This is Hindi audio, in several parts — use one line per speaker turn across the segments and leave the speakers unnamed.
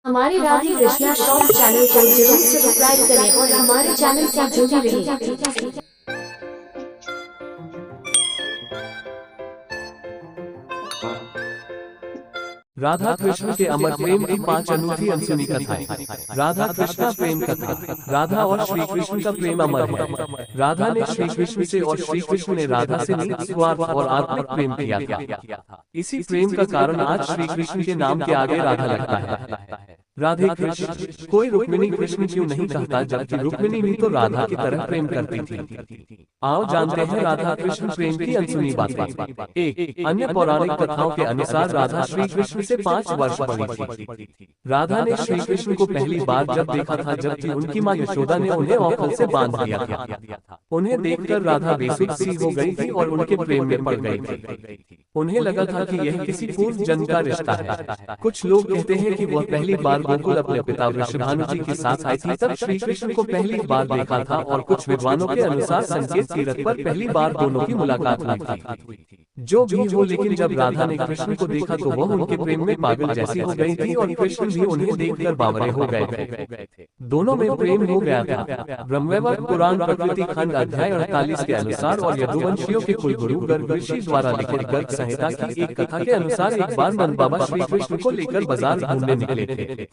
हमारे राधे कृष्णा शॉर्ट्स चैनल को जरूर सब्सक्राइब करें और हमारे चैनल से जुड़े रहें।
राधा कृष्ण के अमर प्रेम की 5 अनूठी अनसुनी कथाएं। राधा कृष्णा प्रेम कथा। राधा और श्री कृष्ण का प्रेम अमर है। राधा ने श्री कृष्ण से और श्री कृष्ण ने राधा से निस्वार्थ और आत्मिक प्रेम किया था। इसी प्रेम का कारण आज श्री कृष्ण के नाम के आगे राधा लगता है। राधे कृष्ण। कोई रुक्मिणी कृष्ण क्यों नहीं कहता, जबकि रुक्मिणी भी तो राधा की तरह प्रेम करती थी। आओ जानते हैं राधा कृष्ण प्रेम की अनसुनी बातें। एक अन्य पौराणिक कथाओं के अनुसार राधा श्री कृष्ण से 5 वर्ष बड़ी थी। राधा ने श्री कृष्ण को पहली बार जब देखा था, जबकि उनकी माँ यशोदा ने उन्हें औखल से बांध दिया था। उन्हें देखकर राधा बेसुध सी हो गई थी और उनके प्रेम में पड़ गई थी। उन्हें लगा था कि यह किसी पूर्व जन्म का रिश्ता है। कुछ लोग कहते हैं कि वह पहली बार गोकुल अपने पिता वृषभानु जी के साथ आई थी, तब श्री कृष्ण को पहली बार देखा था, और कुछ विद्वानों के अनुसार संकेत तीर्थ पर पहली बार दोनों की मुलाकात हुई थी। जो भी हो, लेकिन जब राधा ने कृष्ण को देखा तो वह उनके प्रेम में पागल जैसी हो गई थी और कृष्ण भी उन्हें देखकर बावरे हो गए थे। दोनों में प्रेम हो गया था। ब्रह्मवैवर्त पुराण प्रकृति खंड अध्याय 48 के अनुसार और यदुवंशियों के कुलगुरु गर्ग ऋषि द्वारा लिखित गर्ग संहिता की एक कथा के अनुसार एक बार नंद बाबा श्री कृष्ण को लेकर बाजार घूमने निकले थे।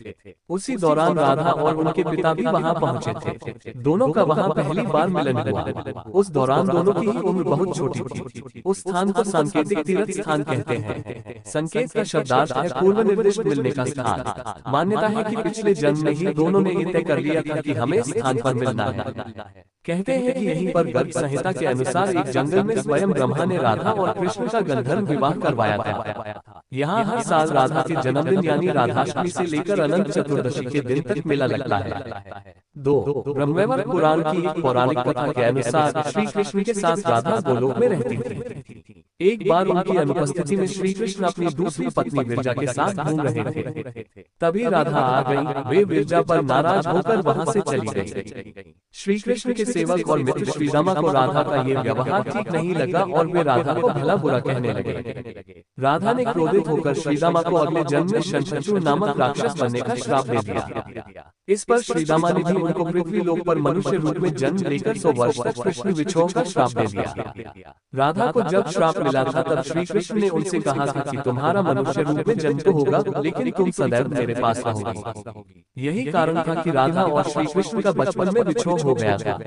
उसी दौरान राधा और उनके पिता भी वहां पहुंचे थे। दोनों का वहां पहली बार मिलन हुआ। उस दौरान दोनों की ही उम्र बहुत छोटी थी। उस स्थान को सांकेतिक तीर्थ स्थान कहते हैं। संकेत का शब्दार्थ है पूर्व निर्दिष्ट मिलने का स्थान। मान्यता है कि पिछले जन्म में ही दोनों ने ये तय कर लिया था कि हमें स्थान पर मिलना है। कहते हैं कि यहीं पर गर्ग संहिता के अनुसार एक जंगल में स्वयं ब्रह्मा ने राधा और कृष्ण का गंधर्व विवाह करवाया था। यहाँ हर साल राधा के जन्मदिन यानी राधाष्टमी से लेकर अनंत चतुर्दशी के दिन तक मेला लगता है। 2 ब्रह्मवैवर्त पुराण की एक पौराणिक कथा के अनुसार श्री कृष्ण के साथ राधा गोलोक में रहती थी। एक बार उनकी अनुपस्थिति में श्री कृष्ण अपनी दूसरी पत्नी विरजा के साथ घूम रहे थे। तभी राधा आ गई। वे विरजा पर नाराज होकर वहां से चली गई। श्री कृष्ण के सेवक और मित्र श्रीदामा को राधा का ये व्यवहार ठीक नहीं लगा और वे राधा को भला बुरा कहने लगे। राधा ने क्रोधित होकर श्रीदामा को अगले जन्म में शंखचूड़ नामक राक्षस बनने का श्राप दे दिया। इस पर श्रीदामा ने भी उनको पृथ्वी लोक पर मनुष्य रूप में जन्म लेकर 100 वर्ष तक कृष्ण विछोह का श्राप दे दिया। राधा को जब श्राप मिला था, तब श्री कृष्ण ने उनसे कहा था कि तुम्हारा मनुष्य रूप में जन्म तो होगा, लेकिन तुम सदैव मेरे पास रहोगी। यही कारण था कि राधा और श्री कृष्ण का बचपन में विछोह हो गया था।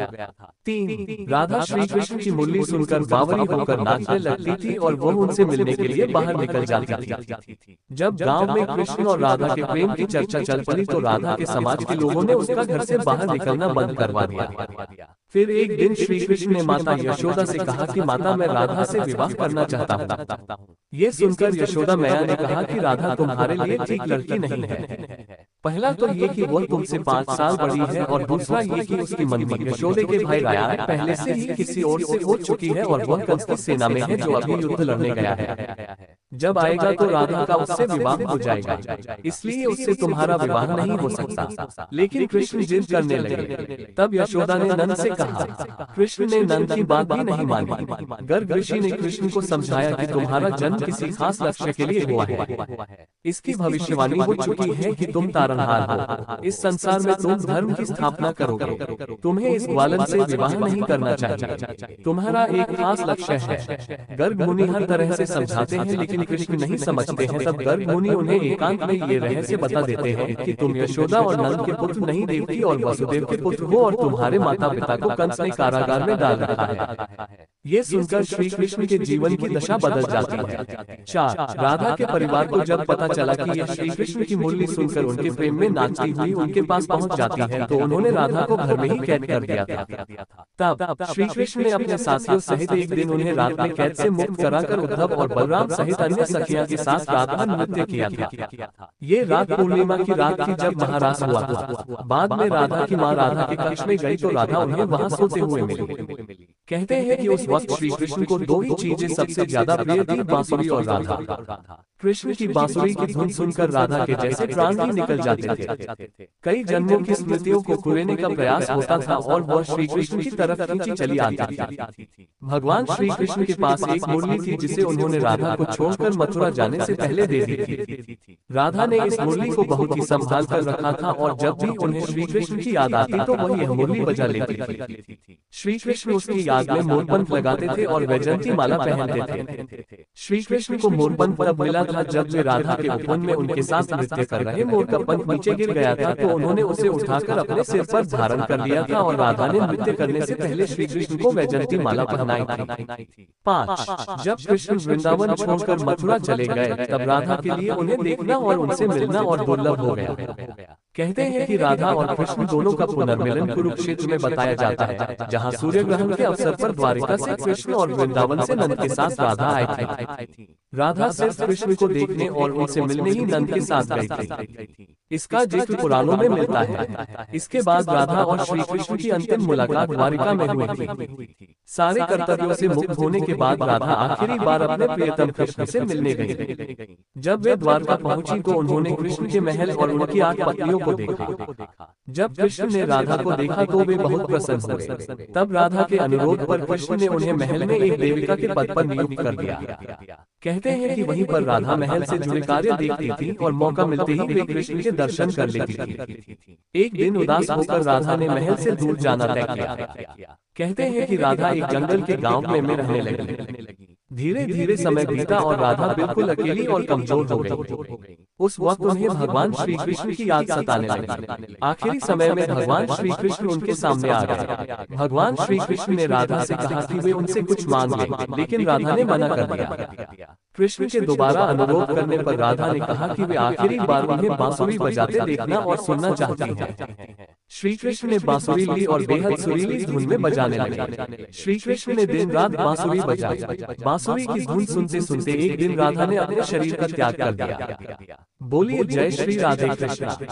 3 राधा श्री कृष्ण की मुरली सुनकर बावरी होकर नाचने लगती थी और वह उनसे मिलने के लिए बाहर निकल जाती थी। जब गांव में कृष्ण और राधा के प्रेम की चर्चा चल पड़ी तो राधा के समाज के लोगों ने उसका घर से बाहर निकलना बंद करवा दिया। फिर एक दिन श्री कृष्ण ने माता यशोदा से कहा कि माता, मैं राधा से विवाह करना चाहता हूँ। ये सुनकर यशोदा मैया ने कहा कि राधा तुम्हारे लिए ठीक लड़की नहीं है। पहला तो ये कि वह तुमसे 5 साल बड़ी है, और दूसरा ये कि उसकी मंदी यशोदे के भाई राया पहले से ही किसी और से हो चुकी है और वह कंस की सेना में है जो अभी युद्ध लड़ने गया है। जब आएगा तो राधा का उससे विवाह हो जाएगा, इसलिए उससे तुम्हारा विवाह नहीं हो सकता। लेकिन कृष्ण जिद करने लगे। तब यशोदा ने नंद से कहा। कृष्ण ने नंद की बात भी नहीं मानी। गर्ग ऋषि ने कृष्ण को समझाया कि तुम्हारा जन्म किसी खास लक्ष्य के लिए हुआ है। इसकी भविष्यवाणी हो चुकी है कि तुम तारनहार हो। इस संसार में तुम धर्म की स्थापना करोगे। तुम्हें इस ग्वालन से विवाह नहीं करना चाहिए। तुम्हारा एक खास लक्ष्य है। गर्ग मुनि हर तरह से समझाते हैं, लेकिन कृष्ण नहीं समझते हैं। तब गर्ग मुनि उन्हें एकांत में ये रहस्य बता देते हैं कि तुम यशोदा और नंद के पुत्र नहीं, देवकी और वसुदेव के पुत्र हो, और तुम्हारे माता पिता को कंस ने कारागार में डाल रखा है। ये सुनकर श्री कृष्ण के जीवन की दशा बदल जाती है। 4 राधा के परिवार को जब पता चला कि यह श्री कृष्ण की मुरली सुनकर उनके प्रेम में नाचती हुई उनके पास पहुंच जाती है, तो उन्होंने राधा को घर में ही कैद कर दिया था। तब श्री कृष्ण ने अपने साथियों सहित एक दिन उन्हें रात में कैद से मुक्त कराकर उद्धव और बलराम सहित अन्य सखियों के साथ रात भर नृत्य किया था। ये रात पूर्णिमा की रात थी जब महारास हुआ था। बाद में राधा की माँ राधा के कक्ष में गई तो राधा उन्हें वहां सोते हुए मिली। कहते हैं कि उस वक्त श्री कृष्ण को 2 ही चीजें सबसे ज्यादा प्रिय थी, बांसुरी और राधा। कृष्ण की बांसुरी की धुन सुनकर राधा के जैसे प्राण ही निकल जाते थे। कई जन्मों की स्मृतियों को कुरेने का प्रयास होता था और वह श्री कृष्ण की तरफ खींची चली आती थी। भगवान श्री कृष्ण के पास एक मुरली थी जिसे उन्होंने राधा को छोड़कर मथुरा जाने से पहले दे दी थी। राधा ने इस मुरली को बहुत ही संभाल कर रखा था और जब भी उन्हें श्री कृष्ण की याद आती तो वह यह मुरली बजा लेती थी। श्री कृष्ण उसकी याद में मोरपंख लगाते थे और वैजयंती माला पहनते थे। श्री कृष्ण को मोरपंख तब मिला था जब वे राधा के उपवन में उनके साथ नृत्य कर रहे मोर का पंख नीचे गिर गया था तो उन्होंने उसे उठाकर अपने सिर पर धारण कर लिया था और राधा ने नृत्य करने से पहले श्री कृष्ण को वैजयंती माला पहनाई थी। 5 जब कृष्ण वृंदावन छोड़कर मथुरा चले गए तब राधा के लिए उन्हें देखना और उनसे मिलना और दुर्लभ हो गया। कहते हैं कि राधा और कृष्ण दोनों का पुनर्मिलन कुरुक्षेत्र में बताया जाता है, जहां सूर्य ग्रहण के अवसर पर द्वारिका से कृष्ण और वृंदावन से नंद के साथ राधा आई थी। राधा सिर्फ कृष्ण को देखने और उनसे मिलने ही नंद के साथ गई थी। इसका जिक्र पुराणों में मिलता है। इसके बाद राधा और श्री कृष्ण की अंतिम मुलाकात द्वारिका में हुई थी। सारे कर्तव्यों से मुक्त होने के बाद राधा आखिरी बार अपने प्रियतम कृष्ण से मिलने गई। जब वे द्वारका पहुंची तो उन्होंने कृष्ण के महल और उनकी 8 पत्नियों को देखा। जब कृष्ण ने राधा को देखा तो वे बहुत प्रसन्न हुए। तब राधा के अनुरोध पर कृष्ण ने उन्हें महल में एक देविका के पद पर नियुक्त कर दिया। कहते हैं कि वहीं पर राधा महल से जुड़े कार्य देखती थी और मौका मिलते ही वे कृष्ण के दर्शन कर लेती थी। एक दिन उदास होकर राधा ने महल से दूर जाना तय किया। कहते हैं कि राधा एक जंगल के गांव में रहने लगी। धीरे धीरे समय बीता और राधा बिल्कुल अकेली और कमजोर हो गई। उस वक्त उन्हें भगवान श्री कृष्ण की याद सताने लगी। आखिरी समय में भगवान श्री कृष्ण उनके सामने आ गए। भगवान श्री कृष्ण ने राधा से कहा कि वे उनसे कुछ मांग लें, लेकिन राधा ने मना कर दिया। कृष्ण के दोबारा अनुरोध करने पर राधा ने कहा कि वे आखिरी बार उन्हें बांसुरी बजाते देखना और सुनना चाहती हैं। श्री कृष्ण ने बांसुरी ली और बेहद सुरीली धुन में बजाने लगे। श्री कृष्ण ने दिन रात बांसुरी बजाई। बांसुरी की धुन सुनते सुनते एक दिन राधा ने अपने शरीर का त्याग कर दिया। बोलिए जय श्री राधे कृष्ण।